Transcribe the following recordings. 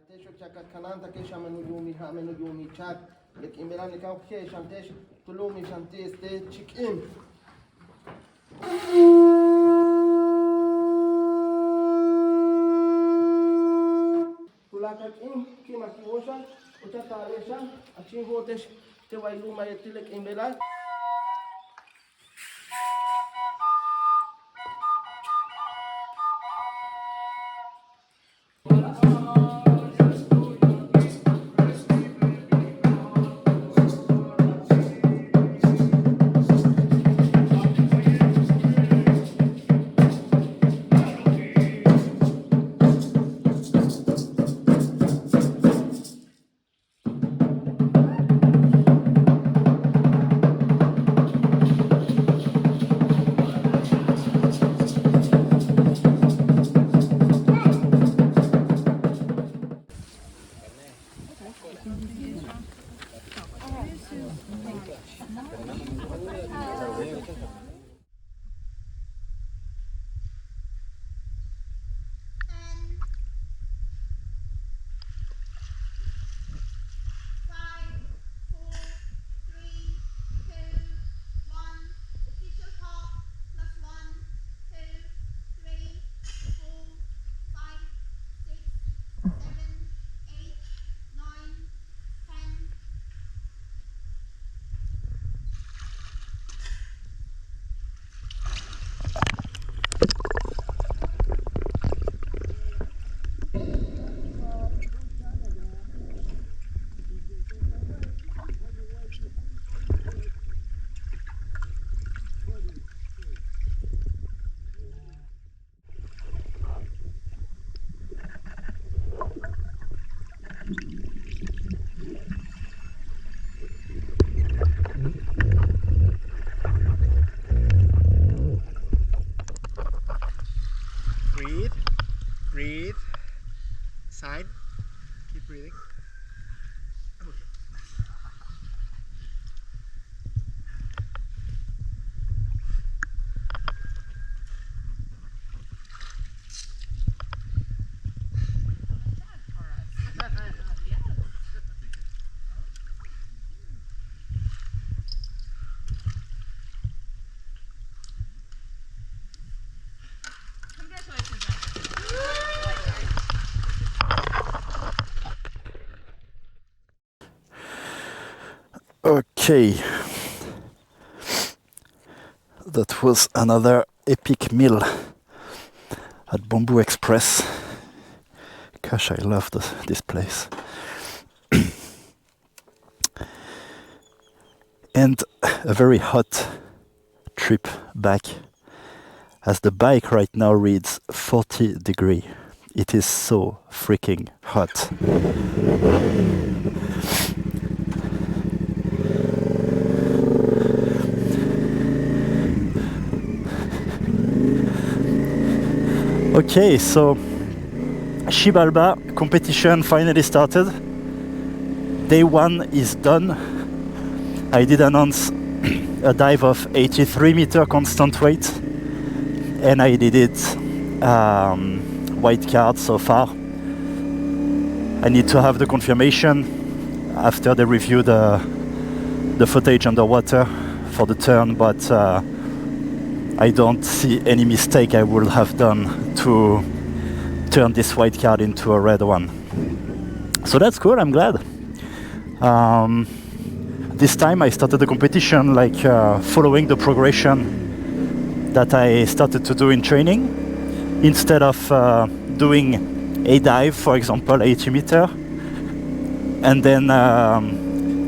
Shantesh chakat kananta ke shamanu yumi hamenu yumi chak lek imeran nikau ke shantesh tulumi shantes te chikim. Tulakakim kimakiwosha uchatalesha achin votesh te wailuma yetilek imeran. Breathe. Side. Keep breathing. Okay. Okay, that was another epic meal at Bamboo Express. Gosh, I love this place. And a very hot trip back, as the bike right now reads 40 degrees. It is so freaking hot. Okay, so Xibalba competition finally started. Day one is done. I did announce a dive of 83 meter constant weight, and I did it white card so far. I need to have the confirmation after they review the footage underwater for the turn, but I don't see any mistake I would have done to turn this white card into a red one. So that's cool, I'm glad. This time I started the competition like following the progression that I started to do in training. Instead of doing a dive, for example, 80 meter, and then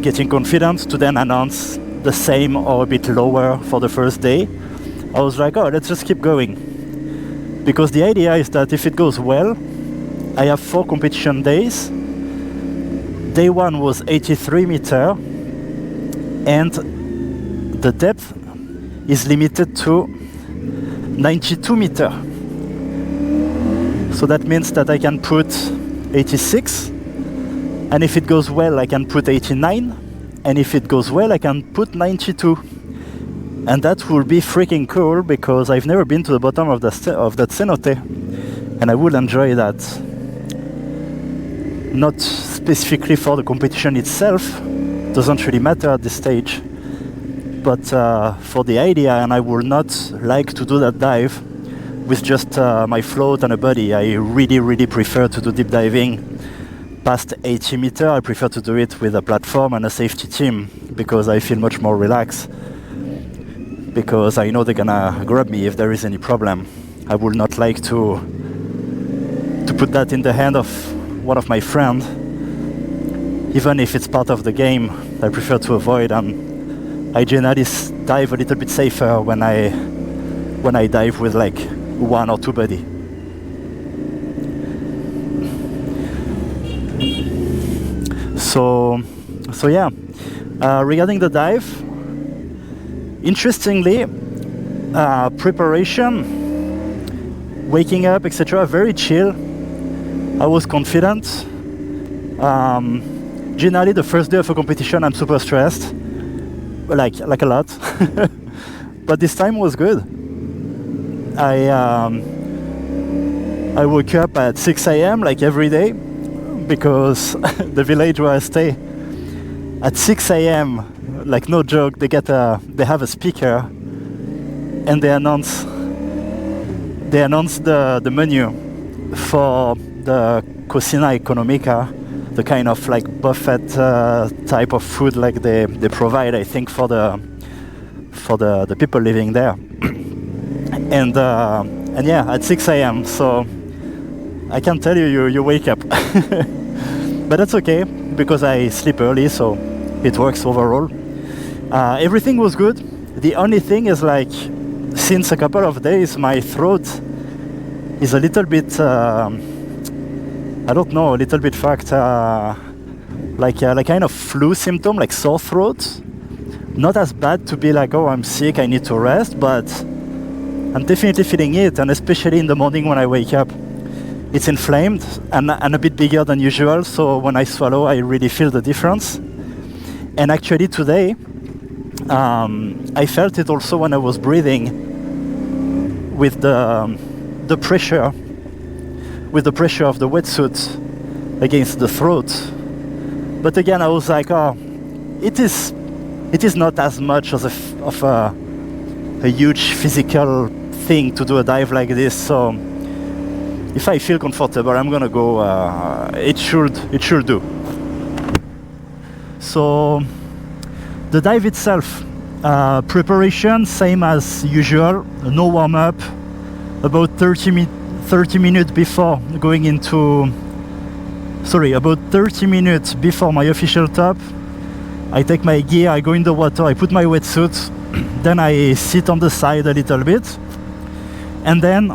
getting confidence to then announce the same or a bit lower for the first day, I was like, oh, let's just keep going. Because the idea is that if it goes well, I have 4 competition days. Day one was 83 meter, and the depth is limited to 92 meter. So that means that I can put 86, and if it goes well, I can put 89, and if it goes well, I can put 92. And that will be freaking cool, because I've never been to the bottom of that cenote, and I would enjoy that. not specifically for the competition itself, doesn't really matter at this stage, but for the idea, and I would not like to do that dive with just my float and a buddy. I really prefer to do deep diving past 80 meters. I prefer to do it with a platform and a safety team because I feel much more relaxed, because I know they're gonna grab me if there is any problem. I would not like to put that in the hand of one of my friends, even if it's part of the game. I prefer to avoid, and I generally dive a little bit safer when I dive with like one or two buddy. So yeah, regarding the dive, interestingly, preparation, waking up, etc., very chill. I was confident. Generally, the first day of a competition, I'm super stressed, like a lot. But this time was good. I woke up at 6 a.m. like every day, because the village where I stay, at 6 a.m., like no joke, they have a speaker, and they announce the menu for the Cocina Economica, the kind of like buffet type of food like they provide, I think, for the people living there. And yeah, at 6 a.m. So I can tell you wake up. But that's okay, because I sleep early, so it works overall. Everything was good. The only thing is, like, since a couple of days, my throat is a little bit, I don't know, a little bit fucked. Like kind of flu symptom, like sore throat. Not as bad to be like, oh, I'm sick, I need to rest, but I'm definitely feeling it, and especially in the morning when I wake up. It's inflamed and a bit bigger than usual, so when I swallow, I really feel the difference. And actually today, I felt it also when I was breathing with the pressure of the wetsuit against the throat. But again, I was like, oh, it is not as much as of a huge physical thing to do a dive like this. So if I feel comfortable, I'm gonna go. It should do. So the dive itself, preparation same as usual. No warm up. About 30 minutes before going into. Sorry, about 30 minutes before my official top, I take my gear, I go in the water, I put my wetsuit, then I sit on the side a little bit, and then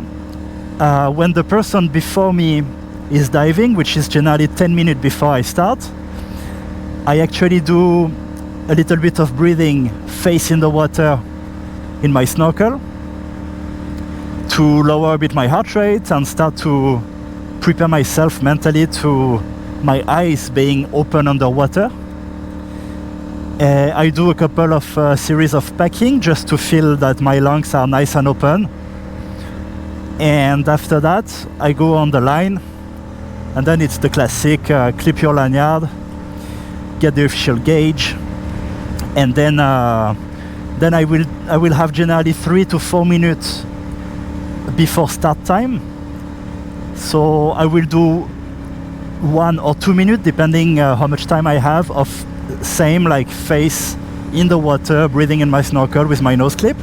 when the person before me is diving, which is generally 10 minutes before I start, I actually do a little bit of breathing face in the water in my snorkel to lower a bit my heart rate and start to prepare myself mentally to my eyes being open underwater. I do a couple of series of packing just to feel that my lungs are nice and open. And after that, I go on the line, and then it's the classic clip your lanyard, get the official gauge, and then I will have generally 3 to 4 minutes before start time. So I will do 1 or 2 minutes, depending how much time I have, of same like face in the water, breathing in my snorkel with my nose clip.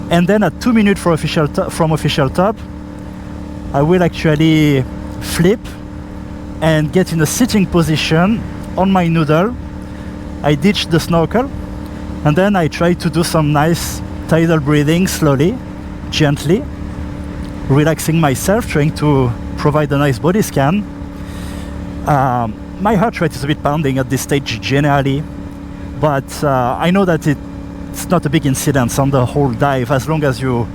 And then at 2 minutes from official top, I will actually flip and get in a sitting position on my noodle. I ditch the snorkel, and then I try to do some nice tidal breathing slowly, gently, relaxing myself, trying to provide a nice body scan. My heart rate is a bit pounding at this stage generally, but I know that it's not a big incidence on the whole dive, as long as you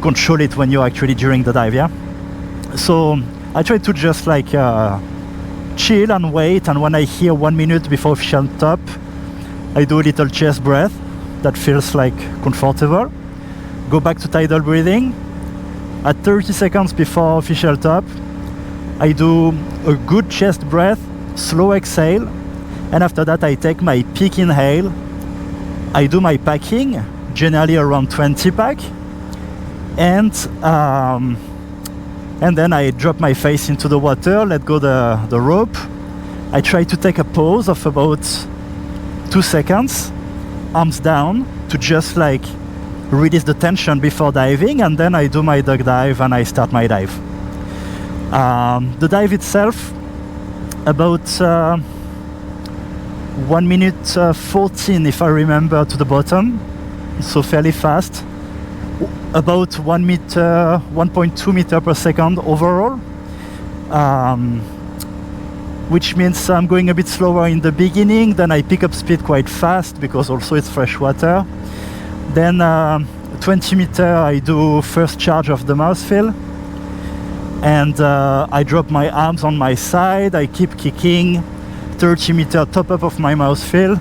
control it when you're actually during the dive, yeah? So I try to just like chill and wait, and when I hear 1 minute before official top, I do a little chest breath that feels like comfortable. Go back to tidal breathing. At 30 seconds before official top, I do a good chest breath, slow exhale, and after that I take my peak inhale. I do my packing, generally around 20 pack, and then I drop my face into the water, let go the rope. I try to take a pause of about 2 seconds, arms down, to just like release the tension before diving, and then I do my duck dive and I start my dive. The dive itself, about 1 minute 14 if I remember to the bottom, so fairly fast. About 1.2 meter per second overall, which means I'm going a bit slower in the beginning, then I pick up speed quite fast because also it's fresh water. Then 20 meter I do first charge of the mouthfeel, and I drop my arms on my side, I keep kicking. 30 meter top up of my mouthfeel,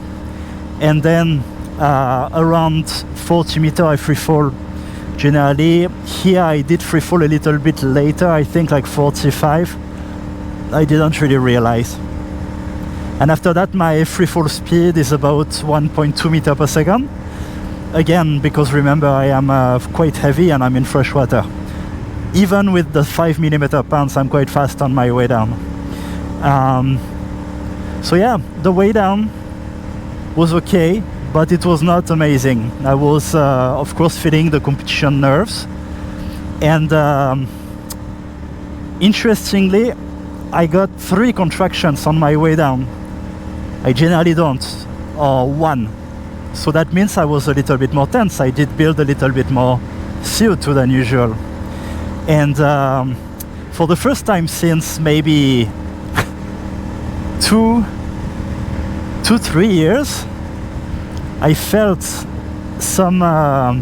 and then around 40 meter I free fall. Generally, here I did free fall a little bit later, I think like 45. I didn't really realize. And after that, my free fall speed is about 1.2 meter per second. Again, because remember, I am quite heavy and I'm in fresh water. Even with the 5mm pants, I'm quite fast on my way down. So yeah, the way down was okay, but it was not amazing. I was, of course, feeling the competition nerves. And interestingly, I got 3 contractions on my way down. I generally don't, or 1. So that means I was a little bit more tense. I did build a little bit more CO2 than usual. And for the first time since maybe 2-3 years, I felt some how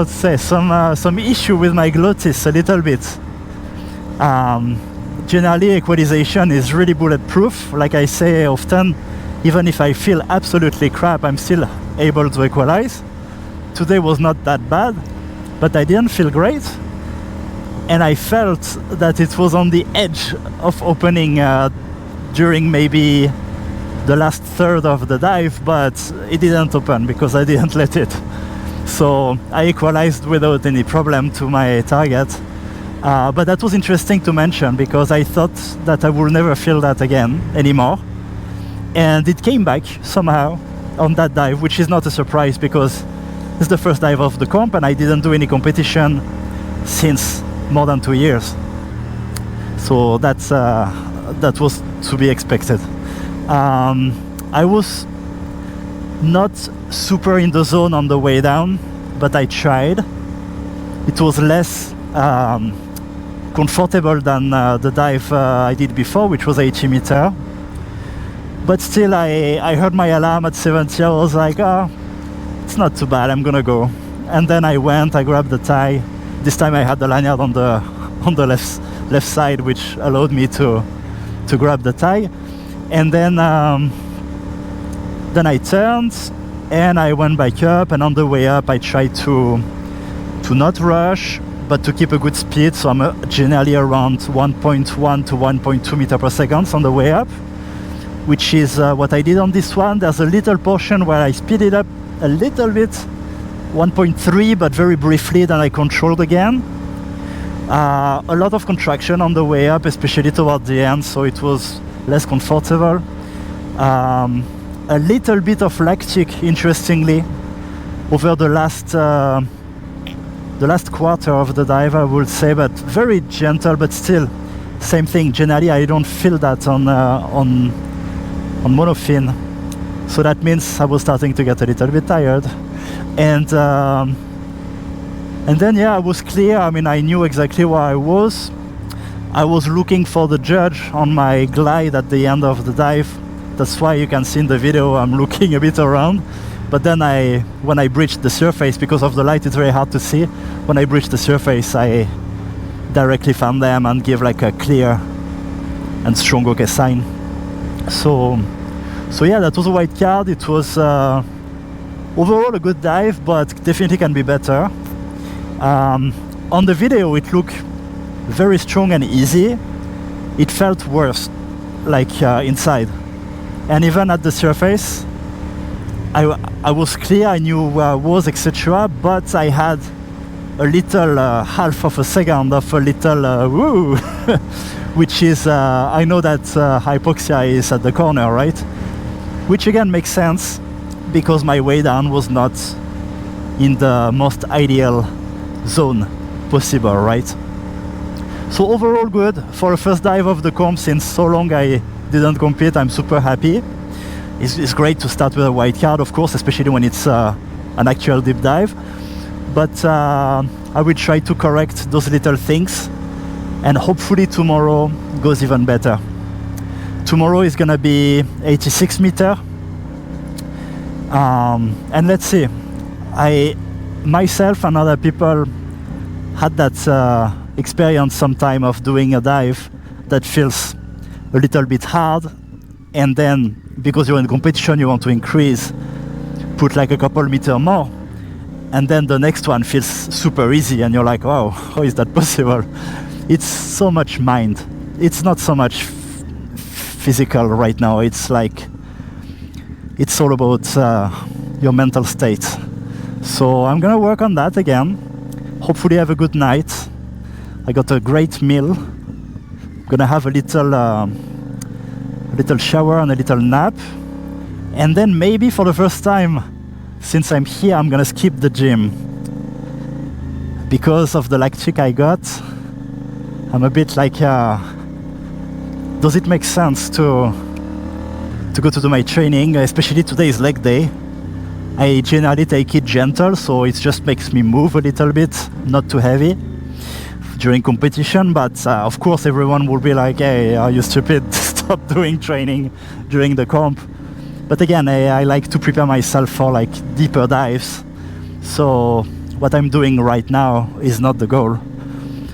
to say, some issue with my glottis a little bit. Generally, equalization is really bulletproof. Like I say often, even if I feel absolutely crap, I'm still able to equalize. Today was not that bad, but I didn't feel great. And I felt that it was on the edge of opening during maybe the last third of the dive, but it didn't open because I didn't let it. So I equalized without any problem to my target. But that was interesting to mention because I thought that I would never feel that again anymore. And it came back somehow on that dive, which is not a surprise because it's the first dive of the comp and I didn't do any competition since more than 2 years. So that was to be expected. I was not super in the zone on the way down, but I tried. It was less comfortable than the dive I did before, which was 80 meter. But still, I heard my alarm at 70. I was like, oh, it's not too bad, I'm gonna go. And then I went, I grabbed the tie. This time I had the lanyard on the left side, which allowed me to grab the tie. And then I turned and I went back up, and on the way up I tried to not rush, but to keep a good speed. So I'm generally around 1.1 to 1.2 meter per second on the way up, which is what I did on this one. There's a little portion where I speeded up a little bit, 1.3, but very briefly, then I controlled again. A lot of contraction on the way up, especially toward the end, so it was less comfortable. A little bit of lactic, interestingly, over the last quarter of the dive, I would say, but very gentle, but still, same thing. Generally, I don't feel that on monofin, so that means I was starting to get a little bit tired. And then yeah, I was clear. I mean, I knew exactly where I was. I was looking for the judge on my glide at the end of the dive. That's why you can see in the video I'm looking a bit around. But then when I breached the surface, because of the light it's very hard to see, when I breached the surface I directly found them and gave like a clear and strong OK sign. So yeah, that was a white card. It was overall a good dive, but definitely can be better. On the video it looked very strong and easy, it felt worse, like inside. And even at the surface, I was clear, I knew where I was, etc. But I had a little half of a second of a little woo, which is, I know that hypoxia is at the corner, right? Which again makes sense, because my way down was not in the most ideal zone possible, right? So overall good for a first dive of the comp. Since so long I didn't compete, I'm super happy. It's great to start with a white card, of course, especially when it's an actual deep dive. But I will try to correct those little things, and hopefully tomorrow goes even better. Tomorrow is gonna be 86 meter, and let's see. I myself and other people had that experience sometime of doing a dive that feels a little bit hard, and then because you're in competition you want to increase, put like a couple meter more, and then the next one feels super easy and you're like, wow, how is that possible? It's so much mind, it's not so much physical right now. It's like, it's all about your mental state. So I'm gonna work on that again. Hopefully have a good night. I got a great meal. Gonna have a little shower and a little nap, and then maybe for the first time since I'm here, I'm gonna skip the gym because of the lactic I got. I'm a bit like, does it make sense to go to do my training? Especially today is leg day. I generally take it gentle, so it just makes me move a little bit, not too heavy during competition. But of course everyone will be like, hey, are you stupid? Stop doing training during the comp. But again, I like to prepare myself for like deeper dives. So what I'm doing right now is not the goal.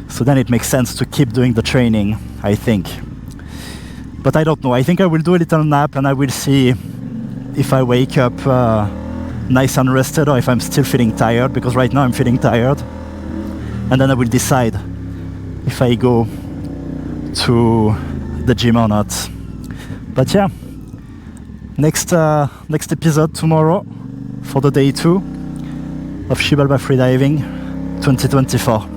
So then it makes sense to keep doing the training, I think. But I don't know. I think I will do a little nap and I will see if I wake up nice and rested or if I'm still feeling tired, because right now I'm feeling tired. And then I will decide if I go to the gym or not. But yeah, next episode tomorrow for the day 2 of Xibalba Freediving 2024.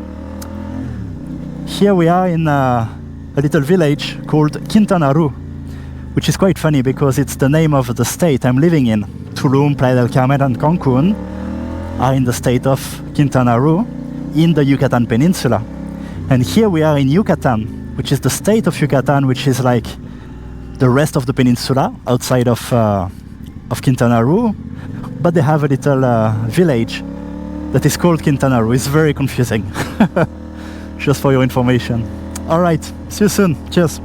Here we are in a little village called Quintana Roo, which is quite funny because it's the name of the state I'm living in. Tulum, Playa del Carmen and Cancun are in the state of Quintana Roo in the Yucatan Peninsula. And here we are in Yucatan, which is the state of Yucatan, which is like the rest of the peninsula outside of Quintana Roo. But they have a little village that is called Quintana Roo. It's very confusing. Just for your information. All right, see you soon. Cheers.